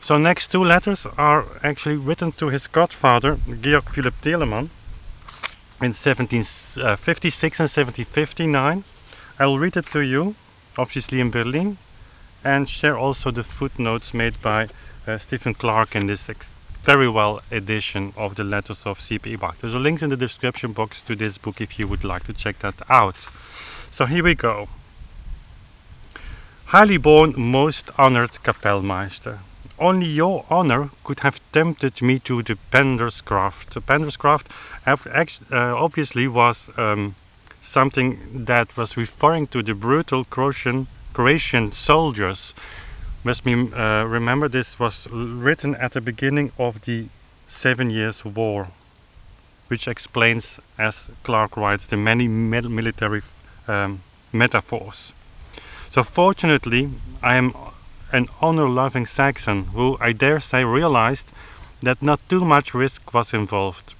So next two letters are actually written to his godfather, Georg Philipp Telemann, in 1756 and 1759. I will read it to you, obviously in Berlin, and share also the footnotes made by Stephen Clark in this very well edition of the letters of C.P.E.Bach. There's a link in the description box to this book if you would like to check that out. So here we go. Highly born, most honored Kapellmeister. Only your honor could have tempted me to the penderscraft. The penderscraft obviously was something that was referring to the brutal Croatian soldiers. Must be remember, this was written at the beginning of the 7 Years' War, which explains, as Clark writes, the many military metaphors. So fortunately, I am an honor-loving Saxon who, I dare say, realized that not too much risk was involved.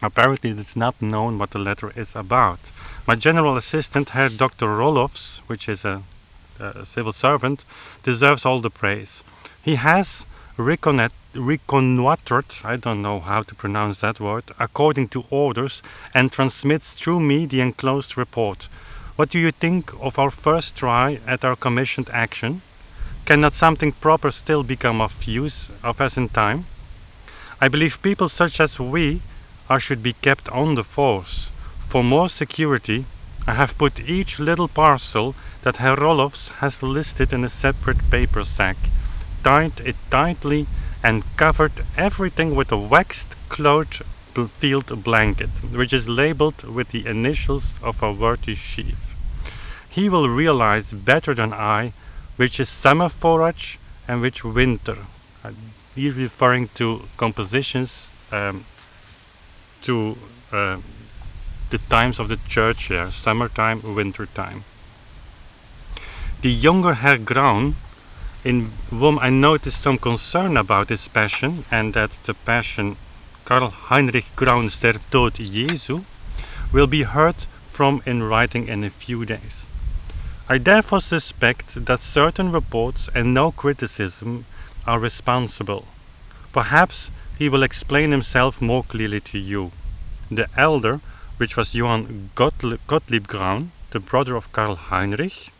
Apparently it's not known what the letter is about. My general assistant, Herr Dr. Roloffs, which is a civil servant, deserves all the praise. He has reconnoitered, I don't know how to pronounce that word, according to orders, and transmits through me the enclosed report. What do you think of our first try at our commissioned action? Cannot something proper still become of use of us in time? I believe people such as we should be kept on the force. For more security, I have put each little parcel that Herr Roloffs has listed in a separate paper sack, tied it tightly, and covered everything with a waxed cloth field blanket, which is labeled with the initials of our worthy chief. He will realize better than I which is summer forage and which winter. He's referring to compositions to the times of the church here, summertime, wintertime. The younger Herr Graun, in whom I noticed some concern about his passion, and that's the passion Karl Heinrich Graun's Der Tod Jesu, will be heard from in writing in a few days. I therefore suspect that certain reports and no criticism are responsible. Perhaps he will explain himself more clearly to you. The elder, which was Johann Gottlieb Graun, the brother of Karl Heinrich,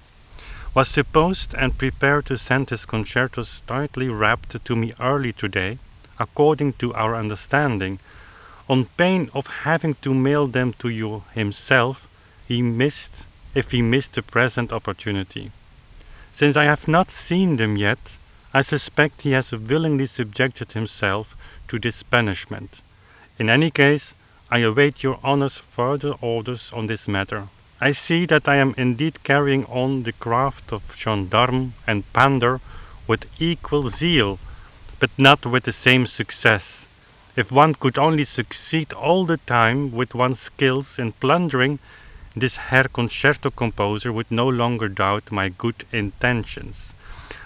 was supposed and prepared to send his concertos tightly wrapped to me early today, according to our understanding, on pain of having to mail them to you himself if he missed the present opportunity. Since I have not seen them yet, I suspect he has willingly subjected himself to this punishment. In any case, I await your honor's further orders on this matter. I see that I am indeed carrying on the craft of gendarme and pander with equal zeal, but not with the same success. If one could only succeed all the time with one's skills in plundering, this Herr Concerto composer would no longer doubt my good intentions.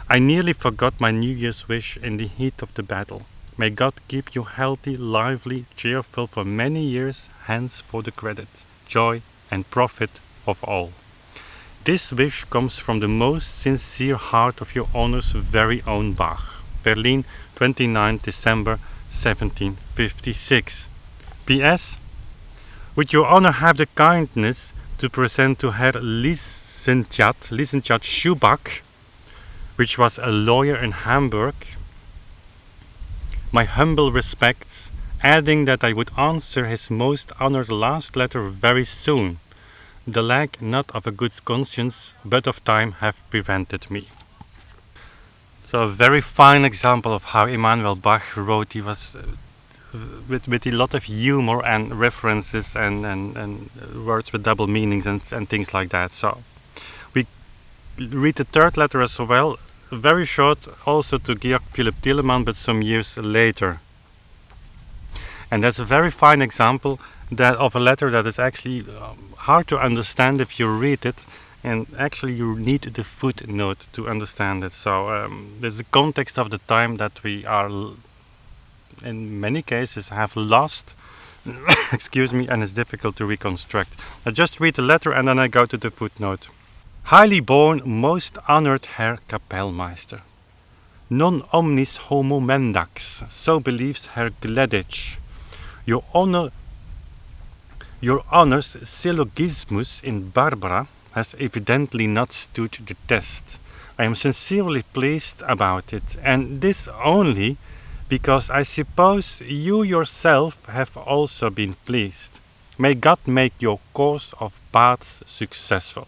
I nearly forgot my New Year's wish in the heat of the battle. May God keep you healthy, lively, cheerful for many years hence for the credit, joy and profit of all. This wish comes from the most sincere heart of your honor's very own Bach. Berlin, 29 December 1756. P.S. Would your honor have the kindness to present to Herr Licentiat Schubach, which was a lawyer in Hamburg, my humble respects, adding that I would answer his most honored last letter very soon. The lack not of a good conscience, but of time have prevented me. So a very fine example of how Emanuel Bach wrote. He was with a lot of humor and references and words with double meanings and things like that. So we read the third letter as well, very short, also to Georg Philipp Telemann, but some years later. And that's a very fine example of a letter that is actually hard to understand if you read it, and actually you need the footnote to understand it. So there's the context of the time that we are in many cases have lost excuse me, and it's difficult to reconstruct. I just read the letter and then I go to the footnote. Highly born, most honored Herr Kapellmeister. Non omnis homo mendax, so believes Herr Gleditsch. Your Honor's syllogismus in Barbara has evidently not stood the test. I am sincerely pleased about it, and this only because I suppose you yourself have also been pleased. May God make your course of paths successful.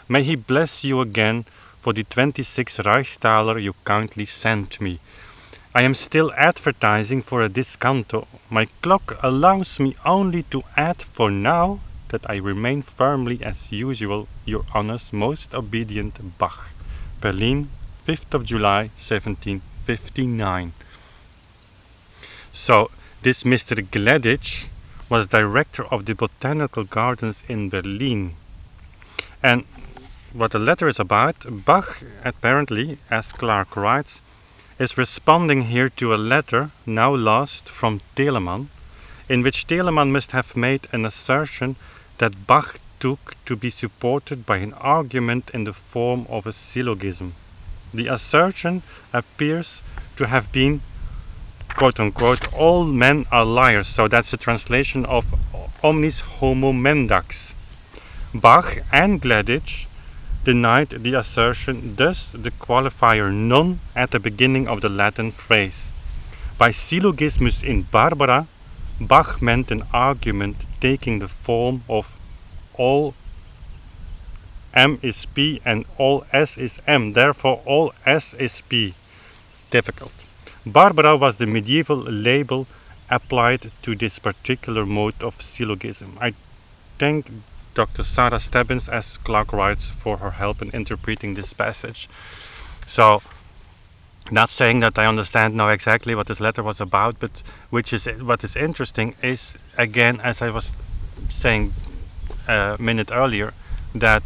May He bless you again for the 26 Reichstaler you kindly sent me. I am still advertising for a discanto. My clock allows me only to add for now that I remain firmly as usual your Honor's most obedient Bach. Berlin, 5th of July, 1759. So, this Mr. Gleditsch was director of the botanical gardens in Berlin. And what the letter is about, Bach apparently, as Clark writes, is responding here to a letter, now lost, from Telemann, in which Telemann must have made an assertion that Bach took to be supported by an argument in the form of a syllogism. The assertion appears to have been, quote-unquote, all men are liars, so that's a translation of omnis homo mendax. Bach and Gleditsch denied the assertion, thus the qualifier non at the beginning of the Latin phrase. By syllogismus in Barbara, Bach meant an argument taking the form of all M is P and all S is M, therefore all S is P. Difficult. Barbara was the medieval label applied to this particular mode of syllogism. I thank Dr. Sarah Stebbins, as Clark writes, for her help in interpreting this passage. So, not saying that I understand now exactly what this letter was about, but what is interesting is, again, as I was saying a minute earlier, that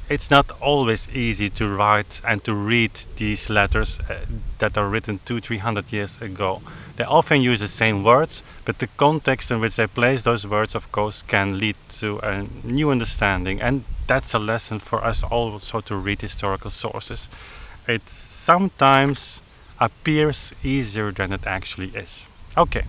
it's not always easy to write and to read these letters that are written 200-300 years ago. They often use the same words, but the context in which they place those words, of course, can lead to a new understanding, and that's a lesson for us also to read historical sources. It sometimes appears easier than it actually is. Okay,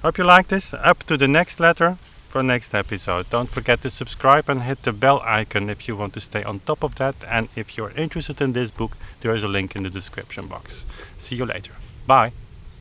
hope you like this. Up to the next letter for next episode. Don't forget to subscribe and hit the bell icon if you want to stay on top of that, and if you're interested in this book, there is a link in the description box. See you later. Bye.